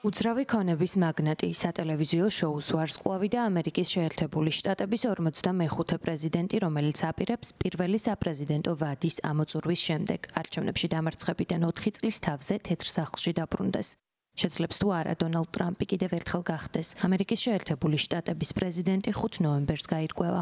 უძრავი ქონების მაგნატი სატელევიზიო შოუს ვარსკვლავი და ამერიკის შეერთებული შტატების 45 პრეზიდენტი, რომელიც აპირებს პირველი საპრეზიდენტო ვადის ამოწურვის შემდეგ არჩევნებში დამარცხებიდან 4 წლის თავზე თეთრ სახლში დაბრუნდეს. შეძლებს თუ არა დონალდ ტრამპი კიდევ ერთხელ გახდეს ამერიკის შეერთებული შტატების პრეზიდენტი 5 ნოემბერს გაირკვევა.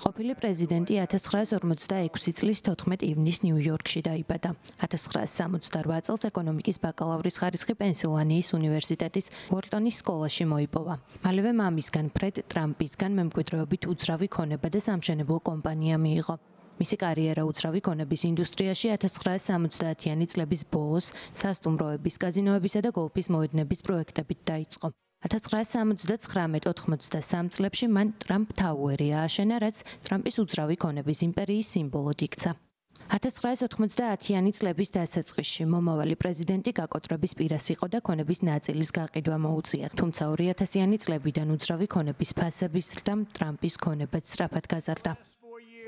ყოფილი პრეზიდენტი 1946 წლის 14 ივნისს ნიუ-იორკში დაიბადა. 1968 წელს ეკონომიკის ბაკალავრის ხარისხი პენსილვანიის უნივერსიტეტის უორტონის სკოლაში მოიპოვა. მალევე მამისგან ფრედ ტრამპისგან მემკვიდრეობით უძრავი ქონება და სამშენებლო კომპანია მიიღო. მისი კარიერა უძრავი ქონების ინდუსტრიაში 1970-იანი წლების ბოლოს სასტუმროების, კაზინოებისა და გოლფის მოედნების პროექტებით დაიწყო. 1979-83 წლებში მან ტრამპ თაუერი ააშენა, რაც ტრამპის უძრავი ქონების იმპერიის სიმბოლოდ იქცა. 1990-იანი წლების დასაწყისში მომავალი პრეზიდენტი გაკოტრების პირას იყო და ქონების ნაწილის გაყიდვა მოუწია. თუმცა 2000-იანი წლებიდან უძრავი ქონების ფასების ზრდამ ტრამპის ქონებაც სწრაფად გაზარდა.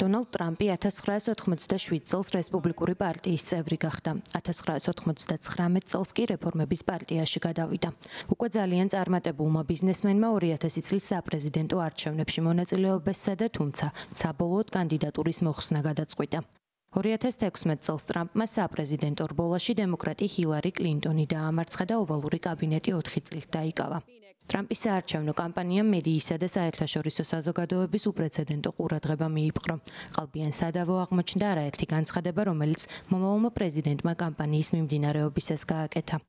დონალდ ტრამპი 1987 წელს რესპუბლიკური პარტიის წევრი გახდა. 1999 წელს კი რეფორმების პარტიაში გადავიდა. უკვე ძალიან წარმატებულმა ბიზნესმენმა 2000 წლის საპრეზიდენტო არჩევნებში მონაწილეობა სცადა, თუმცა საბოლოოდ კანდიდატურის მოხსნა გადაწყვიტა. 2016 წელს ტრამპმა საპრეზიდენტო რბოლაში დემოკრატი ჰილარი კლინტონი დაამარცხა და ოვალური კაბინეტი 4 წლით დაიკავა. ტრამპის საარჩევნო კამპანიამ მედიისა და საერთაშორისო საზოგადოების უპრეცედენტო ყურადღება მიიპყრო. ყალბიან სადავო აღმოჩნდა არაერთი განცხადება, რომელიც მომავალმა პრეზიდენტმა კამპანიის მიმდინარეობისას გააკეთა.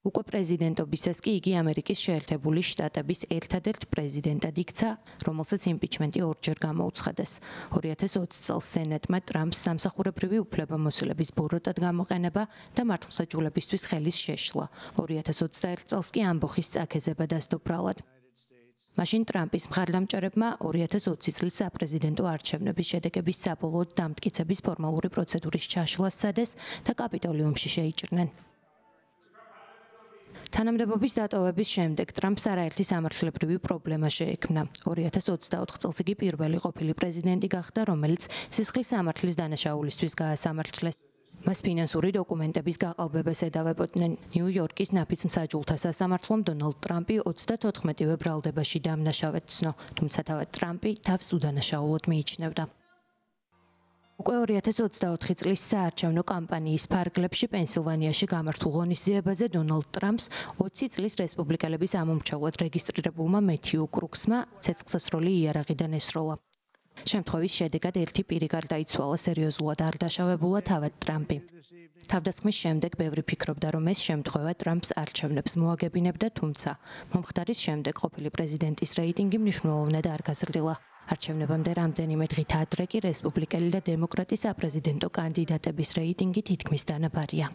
უკვე პრეზიდენტობისას კი იგი ამერიკის შეერთებული შტატების ერთადერთ პრეზიდენტად იქცა, რომელსაც იმპიჩმენტი ორჯერ გამოუცხადეს. 2020 წელს სენატმა ტრამპს სამსახურებრივი უფლებამოსილების ბოროტად გამოყენება და მართლმსაჯულებისთვის ხელის შეშლა. 2021 წელს კი ამბოხის წაქეზება დასდო ბრალად. მაშინ ტრამპის მხარდამჭერებმა 2020 წლის საპრეზიდენტო არჩევნების შედეგების საბოლოოდ დამტკიცების ფორმალური პროცედურის ჩაშლა სცადეს და კაპიტოლიუმში შეიჭრნენ. თანამდებობის დატოვების შემდეგ ტრამპს არაერთი სამართლებრივი პრობლემა შეექმნა. 2024 წელს იგი პირველი ყოფილი პრეზიდენტი გახდა, რომელიც სისხლის სამართლის დანაშაულისთვის გაასამართლეს. მას ფინანსური დოკუმენტების გაყალბებას ედავებოდნენ. ნიუ-იორკის ნაფიც მსაჯულთა სასამართლომ დონალდ ტრამპი 34-ვე ბრალდებაში დამნაშავედ ცნო, თუმცა თავად ტრამპი თავს უდანაშაულოდ მიიჩნევდა. უკვე 2024 წლის საარჩევნო კამპანიის ფარგლებში პენსილვანიაში გამართულ ღონისძიებაზე დონალდ ტრამპს 20 წლის რესპუბლიკელების ამომრჩევლად რეგისტრირებულმა მეთიუ კრუქსმა ცეცხლსასროლი იარაღიდან ესროლა. შემთხვევის შედეგად ერთი პირი გარდაიცვალა, სერიოზულად არ დაშავებულა თავად ტრამპი. თავდასხმის შემდეგ ბევრი ფიქრობდა, რომ ეს შემთხვევა ტრამპს არჩევნებს მოაგებინებდა, თუმცა მომხდარის შემდეგ ყოფილი პრეზიდენტის რეიტინგი მნიშვნელოვნად არ გაზრდილა. არჩევნებამდე რამდენიმე დღით ადრე კი რესპუბლიკელი და დემოკრატი საპრეზიდენტო კანდიდატების რეიტინგი თითქმის დანაბარია.